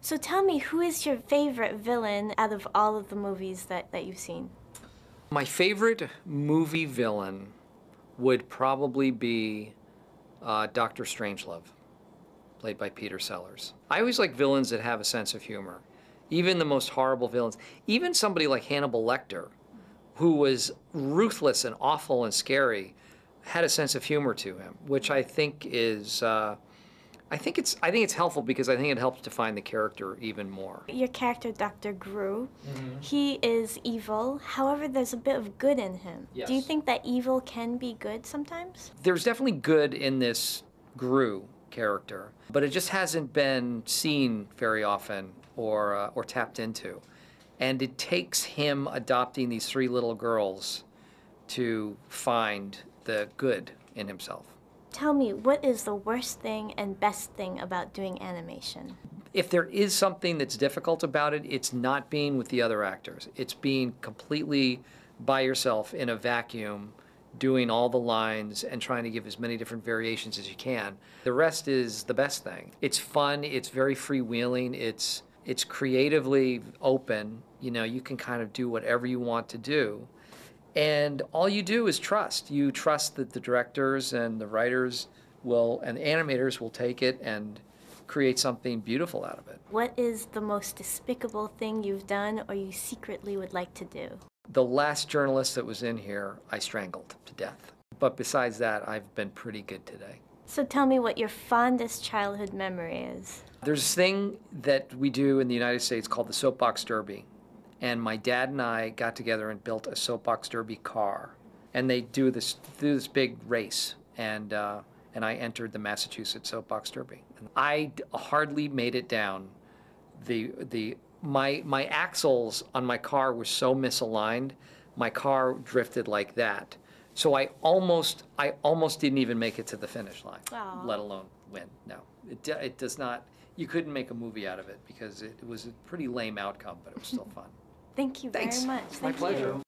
So tell me, who is your favorite villain out of all of the movies that you've seen? My favorite movie villain would probably be Dr. Strangelove, played by Peter Sellers. I always like villains that have a sense of humor. Even the most horrible villains, even somebody like Hannibal Lecter, who was ruthless and awful and scary, had a sense of humor to him, which I think is, I think it's helpful because I think it helps define the character even more. Your character, Dr. Gru, he is evil. However, there's a bit of good in him. Yes. Do you think that evil can be good sometimes? There's definitely good in this Gru character, but it just hasn't been seen very often or tapped into. And it takes him adopting these three little girls to find the good in himself. Tell me, what is the worst thing and best thing about doing animation? If there is something that's difficult about it, it's not being with the other actors. It's being completely by yourself in a vacuum, doing all the lines and trying to give as many different variations as you can. The rest is the best thing. It's fun, it's very freewheeling, it's creatively open. You know, you can kind of do whatever you want to do. And all you do is trust. You trust that the directors and the writers and the animators will take it and create something beautiful out of it. What is the most despicable thing you've done or you secretly would like to do? The last journalist that was in here, I strangled to death. But besides that, I've been pretty good today. So tell me what your fondest childhood memory is. There's this thing that we do in the United States called the Soapbox Derby. And my dad and I got together and built a Soapbox Derby car. And they do this big race. And I entered the Massachusetts Soapbox Derby. And I hardly made it down. My axles on my car were so misaligned, my car drifted like that. So I almost didn't even make it to the finish line, Aww. let alone win. No, it does not. You couldn't make a movie out of it because it was a pretty lame outcome, but it was still fun. Thank you very Thanks. much. My Thank pleasure. you.